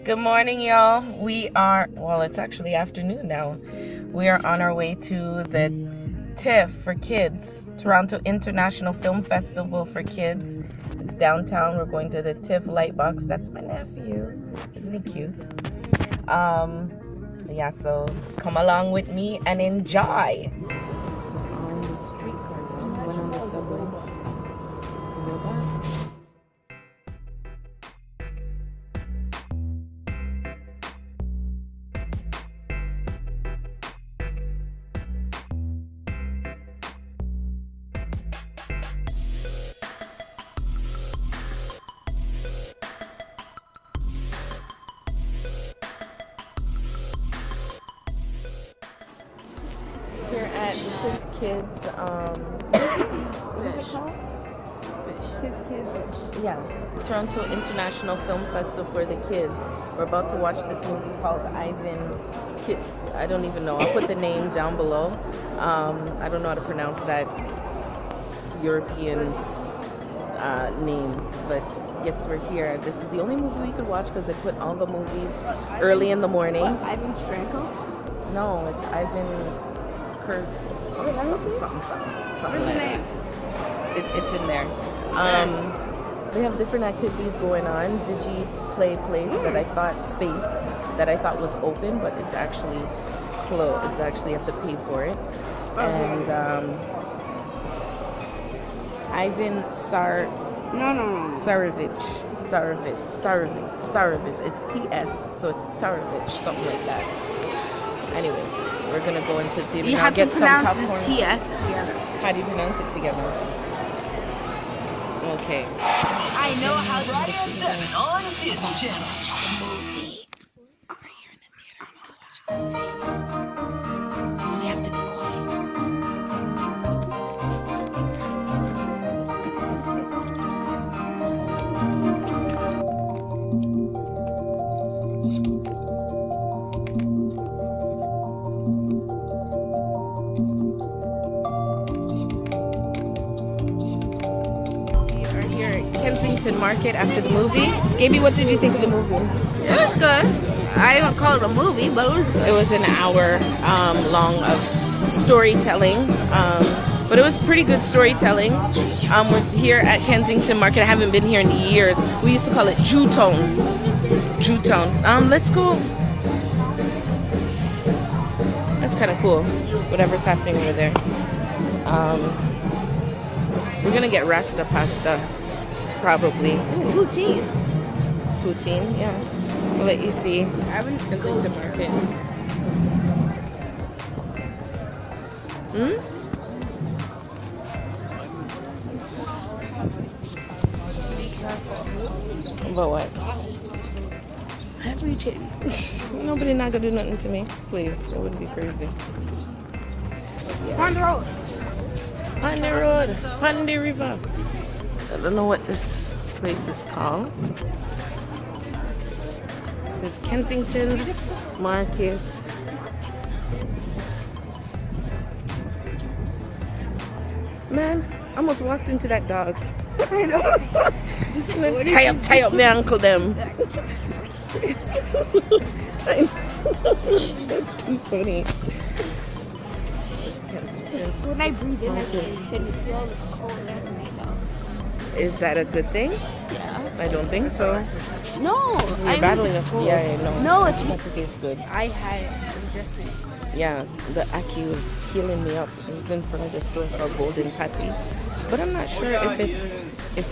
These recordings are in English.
Good morning, y'all. Well, it's actually afternoon now. We are on our way to the TIFF for kids, Toronto International Film Festival for kids. It's downtown. We're going to the TIFF Lightbox. That's my nephew. Isn't he cute? Yeah, so come along with me and enjoy. On the streetcar, went on the subway. Here at the TIFF Kids, what is it called? TIFF Kids, yeah, Toronto International Film Festival for the kids. We're about to watch this movie called Ivan Kid. I don't even know. I'll put the name down below. I don't know how to pronounce that European name, but yes, we're here. This is the only movie we could watch because they put all the movies early in the morning. What, Ivan Stranko? No, it's Ivan. Something What's the name? It's in there. They have different activities going on. Digi play place that I thought was open, but it's actually closed. It's actually you have to pay for it. And Ivan Tsarevich. It's TS, so it's Tsarevich, something like that. Anyways, we're gonna go into the theater You now, have get to some pronounce popcorn. the TS together. How do you pronounce it together? Okay. I know how to Friday at 7 on Disney Channel. the movie. Oh, you're in the theater. I'm gonna watch the movie. So we have to be quiet. We are here at Kensington Market after the movie. Gaby, what did you think of the movie? It was good. I don't call it a movie, but it was good. It was an hour long of storytelling, but it was pretty good storytelling. We're here at Kensington Market. I haven't been here in years. We used to call it Jewtown. Let's go. That's kind of cool. Whatever's happening over there. We're gonna get Rasta pasta, probably. Ooh, poutine. Poutine, yeah. I'll let you see. Kensington Market. Be careful. About what? Everything. Nobody not gonna do nothing to me. Please, that would be crazy. On the road. On the road, on the river. I don't know what this place is called. It's Kensington Market. Man, I almost walked into that dog. I know. Tie up my ankle them. That's too funny. When I breathe in, I can feel this cold air in my nose. Is that a good thing? Yeah. I don't think so. No. You're battling a cold. Yeah, I know. No, it's That tastes good. I had it just Yeah, the Aki was healing me up. It was in front of the store called Golden Patty. But I'm not sure if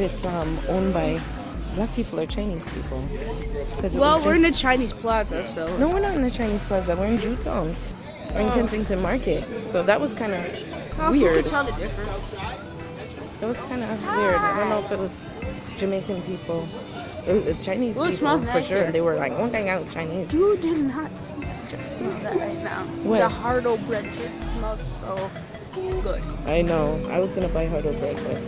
it's owned by black people or Chinese people. Well, we're in the Chinese plaza, so. No, we're not in the Chinese plaza. We're in Jewtown. We're in Kensington Market. So that was kind of Who weird. could tell the difference? It was kind of weird. I don't know if it was Jamaican people. It was Chinese Well, it people smells for nice sure. here. They were like, "Oh, hang out Chinese." You did not see me just smell that right now. What? The hardo bread taste smells so good. I know. I was gonna buy hardo bread, but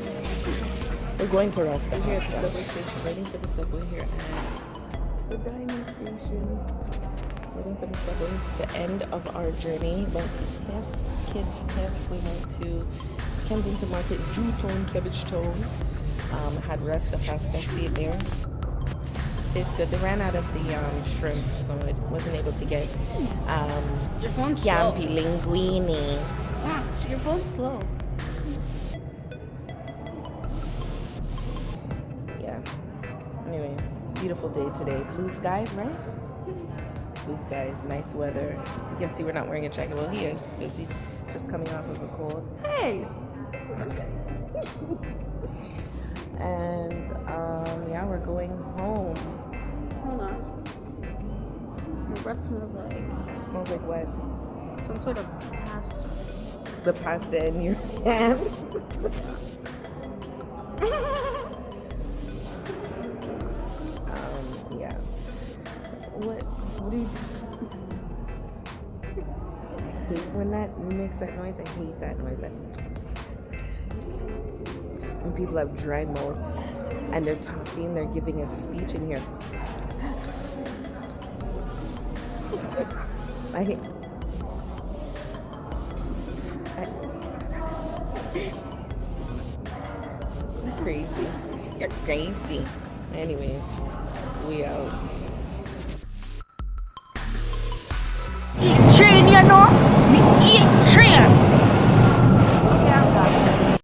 we're going to Rasta. Here at the subway station, waiting for the subway here at the dining station. Waiting for the subway. The end of our journey. Went to TIFF, Kids TIFF. We went to Kensington Market, Jewtown, Cabbage Town. Had Rasta pasta, see it there. tastes good. They ran out of the shrimp, so I wasn't able to get Your phone's scampi slow. linguine. Ah, your phone's slow. Yeah. Anyways, beautiful day today. Blue skies, right? Blue skies, nice weather. You can see we're not wearing a jacket. Well, he is, because he's just coming off of a cold. Hey! And yeah, we're going home. Hold on. Your breath smells like It smells like what? some sort of pasta. The pasta in your hand. Yeah. What do you hate when that makes that noise? I hate that noise. When people have dry mouth and they're talking, they're giving a speech in here. I hate. You're crazy. You're crazy. Anyways, we out. Eat train, you know? Me eat train.